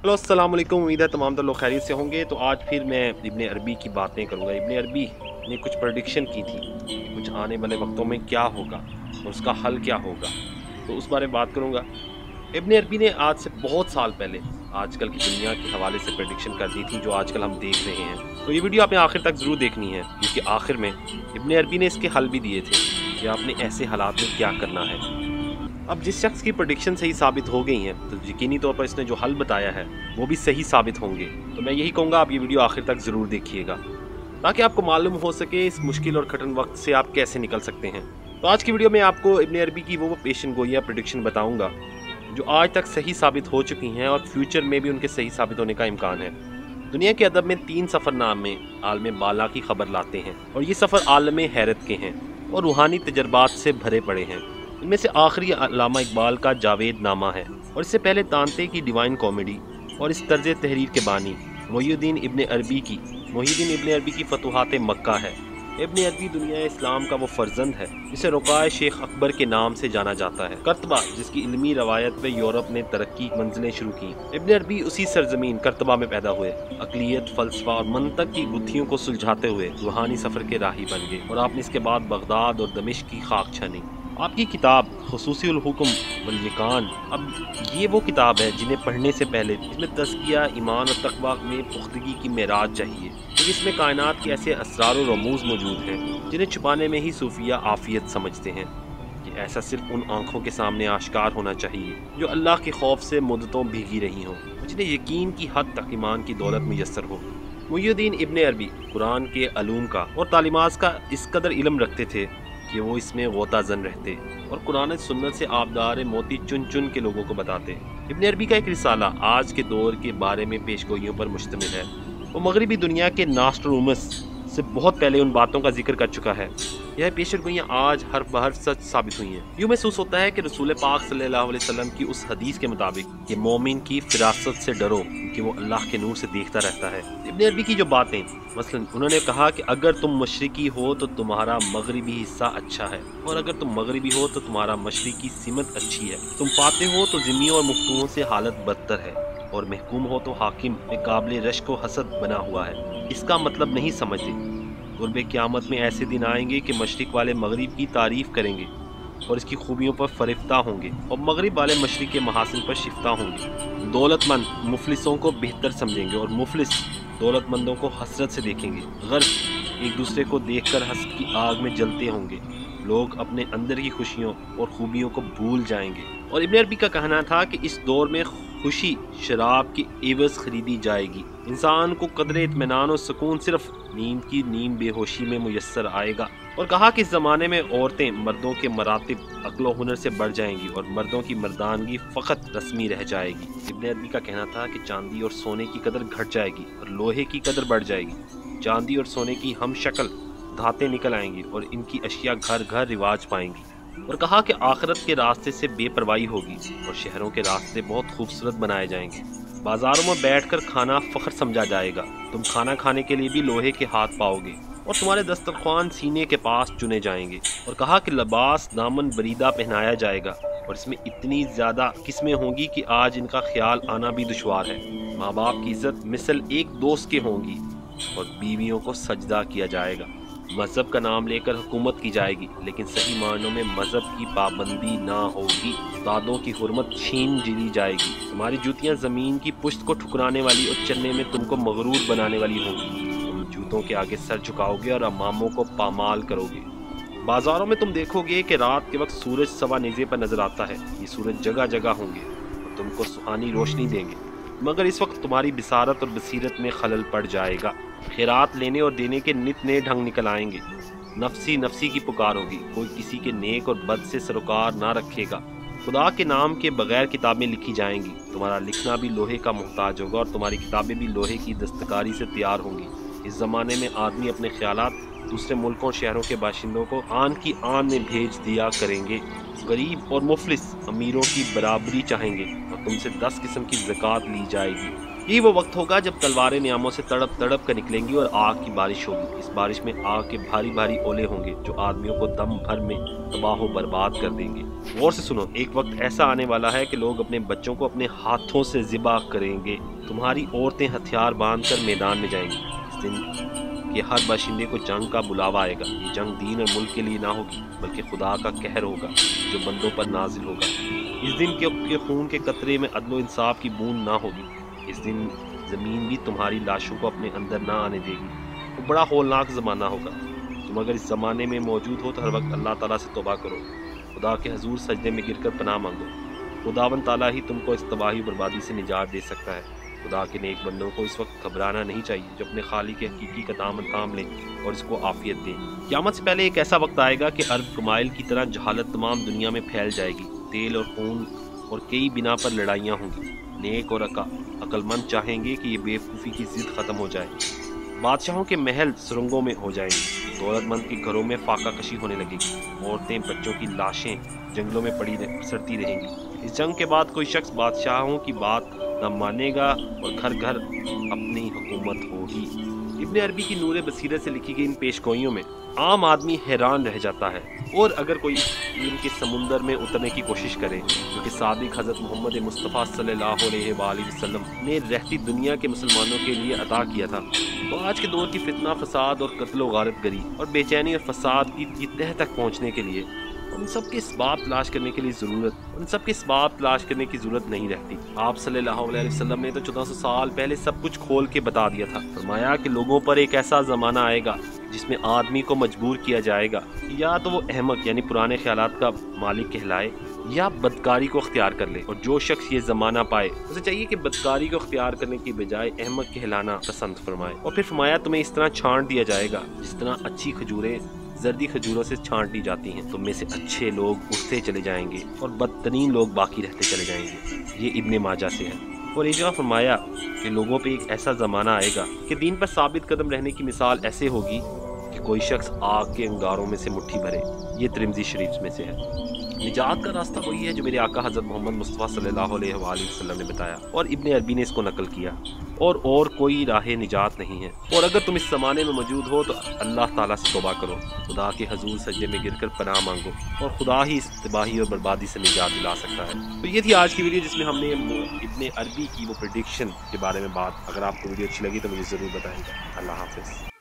Hello अस्सलाम वालेकुम। उम्मीद है तमाम लोग खैरियत से होंगे। तो आज फिर मैं इब्ने अरबी की बातें करूँगा। इब्ने अरबी ने कुछ प्रेडिक्शन की थी कि कुछ आने वाले वक्तों में क्या होगा और उसका हल क्या होगा, तो उस बारे में बात करूँगा। इब्ने अरबी ने आज से बहुत साल पहले आजकल की दुनिया के हवाले से प्रेडिक्शन कर दी थी जो आजकल हम देख रहे हैं। तो ये वीडियो आपने आखिर तक ज़रूर देखनी है, क्योंकि आखिर में इब्ने अरबी ने इसके हल भी दिए थे कि आपने ऐसे हालात में क्या करना है। अब जिस शख्स की प्रेडिक्शन सही साबित हो गई हैं, तो यकीनी तौर पर इसने जो हल बताया है वो भी सही साबित होंगे। तो मैं यही कहूँगा, आप ये वीडियो आखिर तक ज़रूर देखिएगा ताकि आपको मालूम हो सके इस मुश्किल और कठिन वक्त से आप कैसे निकल सकते हैं। तो आज की वीडियो में आपको इब्ने अरबी की वो पेशन गोइयाँ प्रेडिक्शन बताऊँगा जो आज तक सही साबित हो चुकी हैं और फ्यूचर में भी उनके सही साबित होने का इम्कान है। दुनिया के अदब में 3 सफ़रनामे आलम बाला की खबर लाते हैं और ये सफ़र आलम हैरत के हैं और रूहानी तजर्बात से भरे पड़े हैं। इनमें से आखिरी अल्लामा इकबाल का जावेद नामा है और इससे पहले तांते की डिवाइन कॉमेडी और इस तर्ज तहरीर के बानी मोहिउद्दीन इब्ने अरबी की फतुहात मक्का है। इब्ने अरबी दुनिया इस्लाम का वो फर्जंद है जिसे रुकाए शेख अकबर के नाम से जाना जाता है। करतबा जिसकी इल्मी रवायत में यूरोप ने तरक्की मंजिलें शुरू की, इब्ने अरबी उसी सरजमीन करतबा में पैदा हुए। अकलियत, फलसफा और मंतक की गुत्थियों को सुलझाते हुए रूहानी सफ़र के राही बन गए और आपने इसके बाद बगदाद और दमिश्क की खाक छानी। आपकी किताब खुसूसियुल हुक्म वल यकान, अब ये वो किताब है जिन्हें पढ़ने से पहले इसमें तज़किया, ईमान और तक़वा में पुख्तगी की मेराज चाहिए, क्योंकि इसमें कायनात के ऐसे असरार और रमूज़ मौजूद हैं जिन्हें छुपाने में ही सूफिया आफियत समझते हैं कि ऐसा सिर्फ उन आँखों के सामने आश्कार होना चाहिए जो अल्लाह के खौफ से मुद्दतों भीगी रही हों, जिन्हें यकीन की हद तक ईमान की दौलत मुयस्सर हो। मोहिउद्दीन इब्ने अरबी कुरान के अलूम का और तालीमात का इस कदर इल्म रखते थे कि वो इसमें गोताजन रहते और कुरान सुन्नत से आबदार मोती चुन चुन के लोगों को बताते। इब्ने अरबी का एक रिसाला आज के दौर के बारे में पेशगोइयों पर मुश्तमिल है। वो मगरबी दुनिया के नास्ट्रोनोमस से बहुत पहले उन बातों का जिक्र कर चुका है। यह पेशगोइयाँ आज हर बहर सच साबित हुई हैं। यूँ महसूस होता है कि रसूल पाक सल्लल्लाहु अलैहि वसल्लम की उस हदीस के मुताबिक कि मोमिन की फिरासत से डरो कि वो अल्लाह के नूर से देखता रहता है। इब्ने अरबी की जो बातें, मसलन उन्होंने कहा कि अगर तुम मशरिकी हो तो तुम्हारा मगरिबी हिस्सा अच्छा है, और अगर तुम मगरिबी हो तो तुम्हारा मशरिकी सिमत अच्छी है। तुम फाते हो तो ज़िम्मियों और मुफ्तुओं से हालत बदतर है, और महकूम हो तो हाकिम में काबिल रश्क व हसद बना हुआ है। इसका मतलब नहीं समझते। गुरबे क़यामत में ऐसे दिन आएंगे कि मशरिक वाले मगरिब की तारीफ़ करेंगे और इसकी खूबियों पर फरिफ्ता होंगे, और मगरिब वाले मशरिक के महासिन पर शिफ्ता होंगे। दौलतमंद मुफलिसों को बेहतर समझेंगे और मुफलिस दौलतमंदों को हसरत से देखेंगे। गर्व एक दूसरे को देखकर हसद की आग में जलते होंगे। लोग अपने अंदर की खुशियों और खूबियों को भूल जाएंगे। और इब्ने अरबी का कहना था कि इस दौर में खुशी शराब की एवज़ खरीदी जाएगी। इंसान को कदर इत्मीनान और सुकून सिर्फ नींद की नीम बेहोशी में मुयस्सर आएगा। और कहा कि इस ज़माने में औरतें मर्दों के मरातिब अक्ल व हुनर से बढ़ जाएंगी और मर्दों की मर्दानगी फ़कत रस्मी रह जाएगी। इब्ने अरबी का कहना था कि चांदी और सोने की कदर घट जाएगी और लोहे की कदर बढ़ जाएगी। चांदी और सोने की हम शक्ल धातें निकल आएंगी और इनकी अशिया घर घर रिवाज पाएंगी। और कहा कि आखिरत के रास्ते से बेपरवाही होगी और शहरों के रास्ते बहुत खूबसूरत बनाए जाएंगे। बाजारों में बैठकर खाना फ़ख्र समझा जाएगा। तुम खाना खाने के लिए भी लोहे के हाथ पाओगे और तुम्हारे दस्तरख्वान सीने के पास चुने जाएंगे। और कहा कि लिबास दामन बरीदा पहनाया जाएगा और इसमें इतनी ज़्यादा किस्में होंगी कि आज इनका ख्याल आना भी दुश्वार है। माँ बाप की इज़्ज़त मिसल एक दोस्त के होंगी और बीवियों को सजदा किया जाएगा। मज़हब का नाम लेकर हुकूमत की जाएगी, लेकिन सही मायनों में मज़हब की पाबंदी ना होगी। उस्तादों की हुर्मत छीन ली जाएगी। तुम्हारी जूतियाँ ज़मीन की पुश्त को ठुकराने वाली और चलने में तुमको मगरूर बनाने वाली होंगी। तुम जूतों के आगे सर झुकाओगे और अमामों को पामाल करोगे। बाज़ारों में तुम देखोगे कि रात के वक्त सूरज सवा नेज़े पर नज़र आता है। ये सूरज जगह जगह होंगे और तुमको सुहानी रोशनी देंगे, मगर इस वक्त तुम्हारी बिसारत और बसीरत में खलल पड़ जाएगा। खैरात लेने और देने के नित नए ढंग निकल आएंगे। नफसी नफसी की पुकार होगी। कोई किसी के नेक और बद से सरोकार ना रखेगा। खुदा के नाम के बगैर किताबें लिखी जाएंगी। तुम्हारा लिखना भी लोहे का मोहताज होगा और तुम्हारी किताबें भी लोहे की दस्तकारी से तैयार होंगी। इस ज़माने में आदमी अपने ख्यालात दूसरे मुल्कों और शहरों के बाशिंदों को आन की आन में भेज दिया करेंगे। गरीब और मुफलिस अमीरों की बराबरी चाहेंगे और तुमसे 10 किस्म की ज़कात ली जाएगी। यही वो वक्त होगा जब तलवारें नियामों से तड़प तड़प कर निकलेंगी और आग की बारिश होगी। इस बारिश में आग के भारी भारी ओले होंगे जो आदमियों को दम भर में तबाह व बर्बाद कर देंगे। गौर से सुनो, एक वक्त ऐसा आने वाला है कि लोग अपने बच्चों को अपने हाथों से ज़िबा करेंगे। तुम्हारी औरतें हथियार बांधकर मैदान में जाएंगी। इस दिन के हर बाशिंदे को जंग का बुलावा आएगा। ये जंग दीन और मुल्क के लिए ना होगी बल्कि खुदा का कहर होगा जो बंदों पर नाजिल होगा। इस दिन के खून के कतरे में अदल व इंसाफ की बूंद ना होगी। इस दिन ज़मीन भी तुम्हारी लाशों को अपने अंदर ना आने देगी। वो बड़ा होलनाक ज़माना होगा। तुम अगर इस ज़माने में मौजूद हो तो हर वक्त अल्लाह ताला से तौबा करो। खुदा के हजूर सजदे में गिरकर पनाह मांगो। खुदावन ताला ही तुमको इस तबाही बर्बादी से निजात दे सकता है। खुदा के नेक बंदों को इस वक्त घबराना नहीं चाहिए जो अपने खालिक के हकीकी का दामन थाम लें और इसको आफियत दें। क़यामत से पहले एक ऐसा वक्त आएगा कि अरब कमाइल की तरह जहालत तमाम दुनिया में फैल जाएगी। तेल और खून और कई बिना पर लड़ाइयाँ होंगी। नेक और अक्लमंद चाहेंगे कि ये बेवकूफ़ी की जिद ख़त्म हो जाए। बादशाहों के महल सुरंगों में हो जाएंगे। दौलतमंद के घरों में फाका कशी होने लगेगी। औरतें बच्चों की लाशें जंगलों में सड़ती रहेंगी। इस जंग के बाद कोई शख्स बादशाहों की बात न मानेगा और घर घर अपनी हुकूमत होगी। इब्ने अरबी की नूर बसीरत से लिखी गई इन पेशगोइयों में आम आदमी हैरान रह जाता है। और अगर कोई इल्म के समुंदर में उतरने की कोशिश करे जो कि सादिक हज़रत मोहम्मद मुस्तफ़ा सल्लल्लाहु अलैहि वसल्लम ने रहती दुनिया के मुसलमानों के लिए अता किया था, तो आज के दौर की फितना फसाद और कत्ल व गारत गरी और बेचैनी और फसाद की तह तक पहुँचने के लिए उन सब के इसबाब तलाश करने की ज़रूरत नहीं रहती। आप सल्लल्लाहु अलैहि वसल्लम ने तो 1400 साल पहले सब कुछ खोल के बता दिया था। फरमाया कि लोगों पर एक ऐसा ज़माना आएगा जिसमें आदमी को मजबूर किया जाएगा या तो वो अहमक यानी पुराने ख्यालात का मालिक कहलाए या बदकारी को अख्तियार कर ले। और जो शख्स ये ज़माना पाए उसे चाहिए कि बदकारी को अख्तियार करने की बजाय अहमक कहलाना पसंद फरमाए। और फिर फरमाया तुम्हें इस तरह छांट दिया जाएगा जिस तरह अच्छी खजूरें जर्दी खजूरों से छांट दी जाती हैं। तुम में से अच्छे लोग उठते चले जाएंगे और बदतरीन लोग बाकी रहते चले जाएंगे। ये इब्ने माजा से है। और एक जगह फरमाया कि लोगों पे एक ऐसा ज़माना आएगा कि दीन पर साबित कदम रहने की मिसाल ऐसे होगी कि कोई शख्स आग के अंगारों में से मुट्ठी भरे। ये तिरमिज़ी शरीफ में से है। निजात का रास्ता वही है जो मेरे आका हज़रत मोहम्मद मुस्तफ़ा सल्लल्लाहु अलैहि वसल्लम ने बताया और इब्ने अरबी ने इसको नकल किया। और कोई राह निजात नहीं है। और अगर तुम इस ज़माने में मौजूद हो तो अल्लाह ताला से तौबा करो। खुदा के हजूर सजदे में गिरकर पनाह मांगो और खुदा ही इस तबाही और बर्बादी से निजात दिला सकता है। तो ये थी आज की वीडियो जिसमें हमने इब्ने अरबी की वो प्रेडिक्शन के बारे में बात। अगर आपको वीडियो अच्छी लगी तो मुझे ज़रूर बताइएगा। अल्लाह हाफ़िज़।